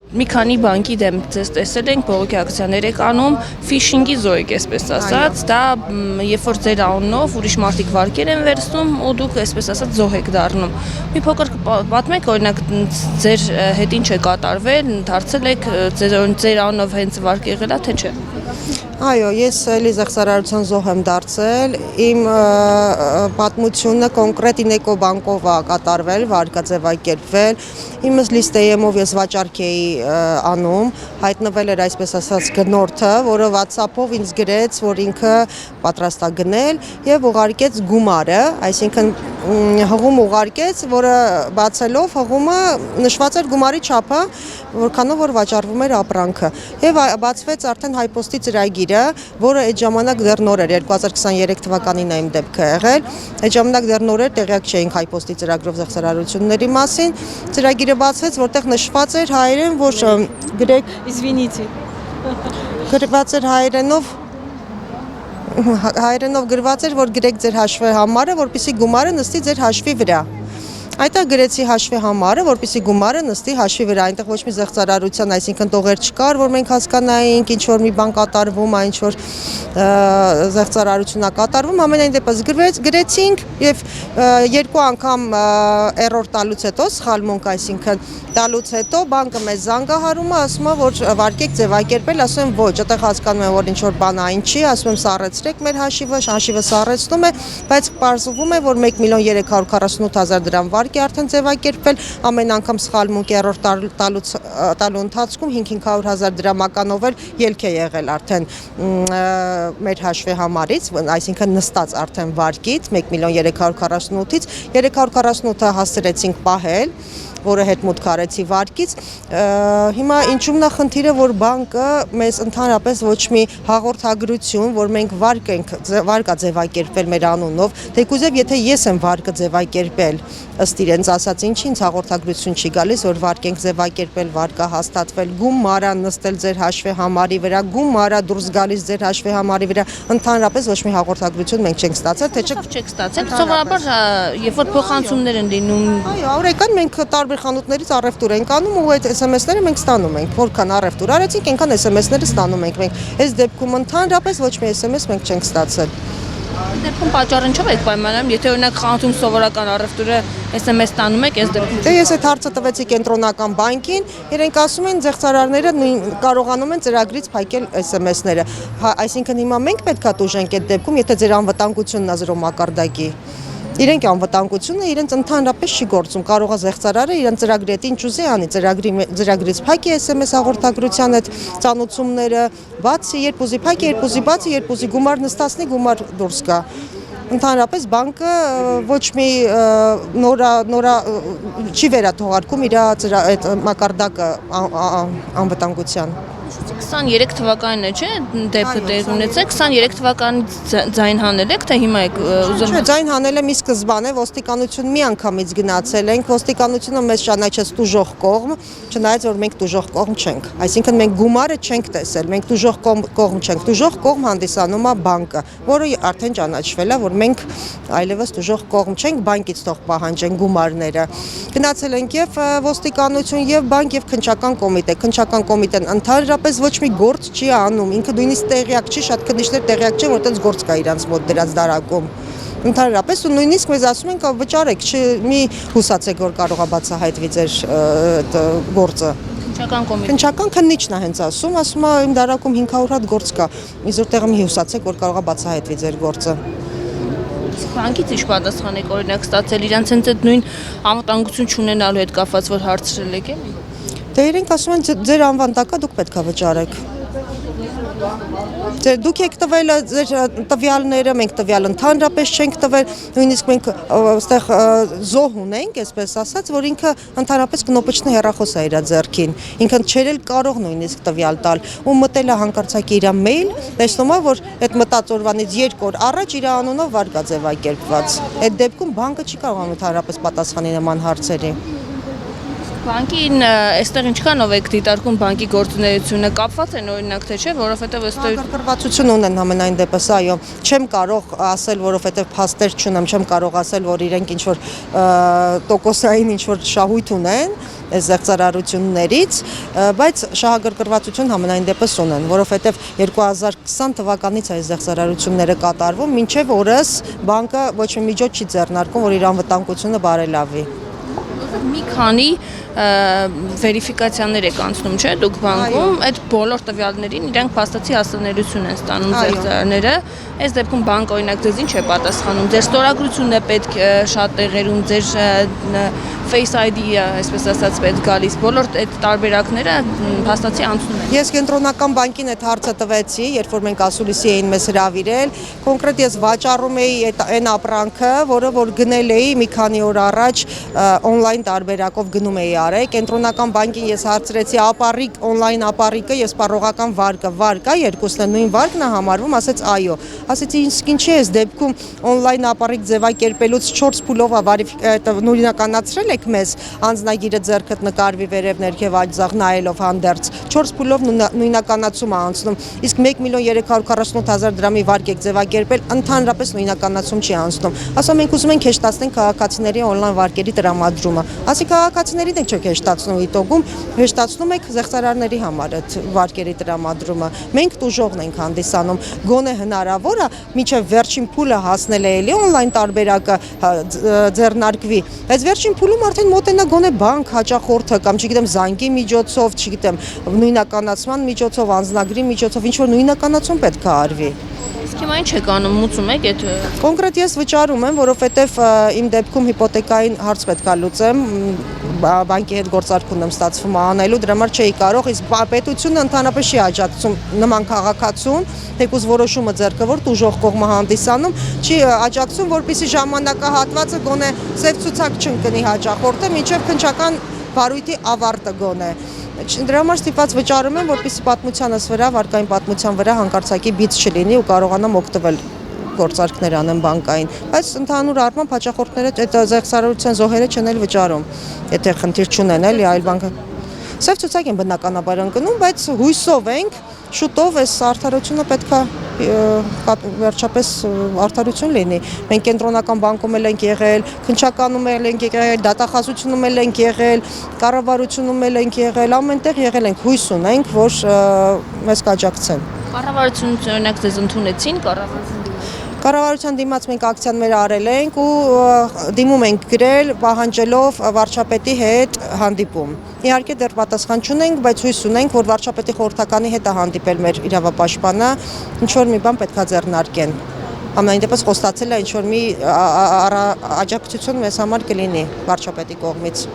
Մի քանի բանկի դեմ ձեզ տեսել ենք բողոքի ակցիաներ եք անում, ֆիշինգի զոհ եք, այսպես ասած, դա երբ որ ձեր անունով ուրիշ մարդիկ վարկեր են վերցնում ու դուք այսպես ասած զոհ եք դառնում։ Մի փոքր պատմեք, օրինակ ձեր հետ ինչ է կատարվել, դարձել եք ձեր անունով հենց վարկ եղել է, թե չէ։ Այո, ես էլի զեղծարարության զոհ եմ դարձել, իմ պատմությունը կոնկրետ Ինեկո բանկով է կատարվել, վարկա ձևակերպվել, իմս լիստեյեմով ես վաճառք էի անում, հայտնվել էր այսպես ասած գնորդը, որը WhatsApp-ով ինձ գրեց, որ ինքը պատրաստ է գնել եւ ուղարկեց գումարը, այսինքն հղում ուղարկեց, որը բացելով հղումը նշված էր գումարի չափը, որքանով որ վաճառվում էր ապրանքը եւ բացվեց արդեն հայպոստի ծրագիրը, որը այդ ժամանակ դեռ նոր էր 2023 թվականին է իմ դեպքը եղել, այդ ժամանակ դեռ նոր էր, տեղյակ չէինք հայպոստի ծրագրով զեղծարարությունների մասին, ծրագիրը բացվեց, որտեղ նշված էր հայերեն, որ գրեք, Извините։ գրված էր հայերենով գրված էր, որ գրեք ձեր հաշվի համարը, որպեսզի գումարը նստի ձեր հաշվի վրա։ Այդտեղ գրեցի հաշվի համարը, որպեսզի գումարը նստի հաշվի վրա, այնտեղ ոչ մի զեղծարարության, այսինքն տողեր չկար, որ մենք հասկանայինք, ինչ որ մի բան կատարվում, ինչ որ զեղծարարություն է կատարվում, ամենայն դեպս գրեցինք եւ երկու անգամ էրոր տալուց հետո սխալմունք, այսինքն տալուց հետո բանկը մեզ զանգահարում է, ասում է, որ վարկեք ձևակերպել, ասում եմ ոչ, այդտեղ հասկանում եմ, որ ինչ որ բան այն չի, ասում եմ սառեցրեք մեր հաշիվը սառեցնում է, բայց պարզվում է, որ 1.348.000 դրամ վարկ է արդեն ձևակերպվել, ամեն անգամ սխալմունք էրոր տալու ընթացքում 500.000 դրամականով էլ ելք է եղել արդեն մեր հաշվի համարից, այսինքն նստած արդեն վարկից 1.348.000-ից 348-ը հասցրեցինք պահել, որը հետ մուտք արեցի վարկից, հիմա ինչումն է խնդիրը, որ բանկը մեզ ընդհանրապես ոչ մի հաղորդագրություն, որ մենք վարկա ձևակերպել մեր անունով, թեկուզև եթե ես եմ վարկը ձևակերպել, ըստ իրենց ասած ինչի ինձ հաղորդագրություն չի գալիս, որ վարկ ենք ձևակերպել, վարկա հաստատվել, գումարա նստել ձեր հաշվի համարի վրա, գումարա դուրս գալիս ձեր հաշվի համարի վրա, ընդհանրապես ոչ մի հաղորդագրություն մենք չենք ստացել, թե չեք ստացել, սովորաբար երբ որ փոխանցումներ են լինում։ Այո, օրական մենք տարբեր խանութներից առևտուր ենք անում ու այդ SMS-ները մենք ստանում ենք, որքան առևտուր արեցինք, այնքան SMS-ները ստանում ենք մենք։ Այս դեպքում ընդհանրապես ոչ մի SMS մենք չենք ստացել։ Դեպքում պատճառը ինչով եք պայմանավորում, եթե օրինակ խանութում սովորական առևտուրը SMS ստանում եք, այս դեպքում։ Դե ես այդ հարցը տվեցի կենտրոնական բանկին, իրենք ասում են զեղծարարները կարողանում են ծրագրից փակել SMS-ները։ Այսինքն հիմա մենք պետքա տուժենք այդ դեպքում, եթե ձեր անվտանգությունն է զրո մակարդակի։ Իրենք անվտանգությունը իրենց ընդհանրապես չի գործում, կարող է զեղծարարը իրեն ծրագրի հետ ինչ ուզի անի, ծրագրից փակի SMS հաղորդագրության այդ ծանուցումները, բացի, երբ ուզի փակի, երբ ուզի բացի, երբ ուզի գումար նստացնի, գումար դուրս գա։ Ընդհանրապես բանկը ոչ մի նորա չի վերաթողարկում իր այդ մակարդակը անվտանգության։ 23 թվականին է, չէ՞, դեպքը տեղ ունեցեք, 23 թվականից ձայն հանել եք, թե հիմա եք ուզում։ Չէ, ձայն հանելը մի սկզբան է, ոստիկանություն մի անգամից գնացել ենք, ոստիկանությունը մեզ ճանաչեց տուժող կողմ, չնայած որ մենք տուժող կողմ չենք։ Այսինքն մենք գումարը չենք տեսել, մենք տուժող կողմ չենք։ Տուժող կողմ հանդիսանում է բանկը, որը արդեն ճանաչվել է, որ մենք այլևս տուժող կողմ չենք, բանկից թող պահանջեն գումարները։ Գնացել ենք եւ ոստիկանություն եւ բանկ եւ քննչական կոմիտե։ Քննչական կոմիտեն ընդհանրապես ոչ մի գործ չի անում, ինքը նույնիսկ տեղյակ չի, շատ քննիչներ տեղյակ չեն, որ այդպես գործ կա իրանց մոտ դրած դարակում։ Ընդհանրապես ու նույնիսկ մեզ ասում են, վճարեք, մի հուսացեք, որ կարող է բացահայտվի ձեր գործը։ Քննչական քննիչն է հենց ասում է իմ դարակում 500 հատ գործ կա, իզուր տեղը մի հուսացեք, որ կարող է բացահայտվի ձեր գործը։ Բանկից ինչ պատասխան եք օրինակ ստացել, իրանց հենց այդ նույն անվտանգություն չունենալու հետ կապված, որ հարցրել եք էլի։ Դե իրենք ասում են ձեր անվան տակա դուք պետք է վճարեք։ Դուք եք տվել ձեր տվյալները, մենք տվյալ ընդհանրապես չենք տվել, նույնիսկ մենք այստեղ զոհ ունենք, այսպես ասած, որ ինքը ընդհանրապես կնոպիչնի հեռախոս է իր ձեռքին, ինքը չէր էլ կարող նույնիսկ տվյալ տալ, ու մտել է հանկարծակի իր մեյլ, տեսնում է, որ այդ մտած օրվանից 2 օր առաջ իր անունով վարկ է ձևակերպված։ Այդ դեպքում բանկը չի կարող ընդհանրապես պատասխանի նման հարցերի։ Բանկին այստեղ ինչքանով եք դիտարկում բանկի գործունեությունը կապված են օրինակ թե չէ, որովհետև ըստ Գրգռվածություն ունեն համենայն դեպս, այո, չեմ կարող ասել, որովհետև փաստեր չունեմ, չեմ կարող ասել, որ իրենք ինչ որ տոկոսային ինչ որ շահույթ ունեն այս զեղծարարություններից, բայց շահագրգռվածություն համենայն դեպս ունեն, որովհետև 2020 թվականից այս զեղծարարությունները կատարվում, մինչև օրս բանկը ոչ մի միջոց չի ձեռնարկում, որ իր անվտանգությունը բարելավի։ Մի քանի վերիֆիկացիաներ եք անցնում, չէ՞, դուք բանկում, այդ բոլոր տվյալներին իրենք փաստացի հասանելիություն են ստանում զեղծարարները։ Այս դեպքում բանկը օրինակ ձեզ ինչ է պատասխանում։ Ձեր ստորագրությունն է պետք շատ տեղերում, ձեր Face ID-ը, այսպես ասած, պետք գալիս։ Բոլոր այդ տարբերակները փաստացի անցնում են։ Ես կենտրոնական բանկին այդ հարցը տվեցի, երբ որ մենք ասուլիսի էին մեզ հրավիրել, կոնկրետ ես վաճառում էի այն ապրանքը, որը որ գնել էի մի քանի օր առաջ on-line տարբերակով գնում էի արել։ Կենտրոնական բանկին ես հարցրեցի ապառիկ, on-line ապառիկը, ես սպառողական վարկա, երկուսն են նույն վարկն է համարվում, ասեց այո։ Ասեցի իսկ ինչի է դեպքում on-line ապառիկ ձևակերպելուց 4 փուլով նույնականացրել եք մեզ, անձնագիրը ձեռքդ նկարվի վերև ներքև աջզաղ նայելով հանդերձ 4 փուլով նույնականացում է անցնում, իսկ 1.348.000 դրամի վարկ եք ձևակերպել, ընդհանրապես նույնականացում չի անցնում։ Ասում ենք ուզում ենք հեշտացնենք քաղաքացիների on-line վարկերի տրամադրումը։ Ասի քաղաքացիներին եք չեք հեշտացնում իտոգում, հեշտացնում եք զեղծարարների համար այդ վարկերի տրամադրումը։ Մենք տուժողն ենք հանդիսանում, գոնե հնարավոր է մինչև վերջին փուլը հասնել է էլի on-line տարբերակը ձեռնարկվի, բայց վերջին փուլում արդեն մոտենա գոնե բանկ հաճախորդը կամ չգիտեմ զանգի միջոցով, չգիտեմ նույնականացման միջոցով, անձնագրի միջոցով ինչ որ նույնականացում պետք է արվի։ Իսկ հիմա ինչ եք անում, մուծում եք այդ Կոնկրետ ես վճարում եմ, որովհետև իմ դեպքում հիպոթեկային հարց պետք է լուծեմ, բանկի հետ գործարք ունեմ ստացվում անելու, դրա համար չէի կարող, իսկ պետությունը ընդհանրապես չի աջակցում նման քաղաքացուն, թեկուզ որոշումը ձեռքը որ տուժող կողմը հանդիսանում, չի աջակցում, որպեսզի ժամանակահատվածը գոնե սև ցուցակ չընկնի հաճախորդը, մինչև քննչական վարույթի ավարտը գոնե։ Դրա համար ստիպված վճարում եմ, որպեսզի պատմությանս վրա, վարկային պատմության վրա հանկարծակի բիծ չլինի ու կարողանամ օգտվել գործարքներ անեմ բանկային, բայց ընդհանուր առմամբ հաճախորդները այդ զեղծարարության զոհերը չեն էլ վճարում, եթե խնդիր չունեն էլի այլ բանկը։ Սև ցուցակ են բնականաբար ընկնում, բայց հույսով ենք, շուտով այս արդարությունը պետք է վերջապես արդարություն լինի։ Մենք կենտրոնական բանկում էլ ենք եղել, քննչականում էլ ենք եղել, դատախազությունում էլ ենք եղել, կառավարությունում էլ ենք եղել, ամենտեղ եղել ենք, հույս ունենք, որ մեզ կաջակցեն։ կառավարությունից օրինակ ձեզ ընդունեցին, Կառավարության դիմաց մենք ակցիաներ արել ենք ու դիմում ենք գրել, պահանջելով վարչապետի հետ հանդիպում։ Իհարկե դեռ պատասխան չունենք, բայց հույս ունենք, որ վարչապետի խորհրդականի հետ է հանդիպել մեր իրավապաշտպանը, ինչ որ մի բան պետք է ձեռնարկեն։ Ամենայն դեպս խոստացել է ինչ որ մի աջակցություն մեզ համար կլինի վարչապետի կողմից։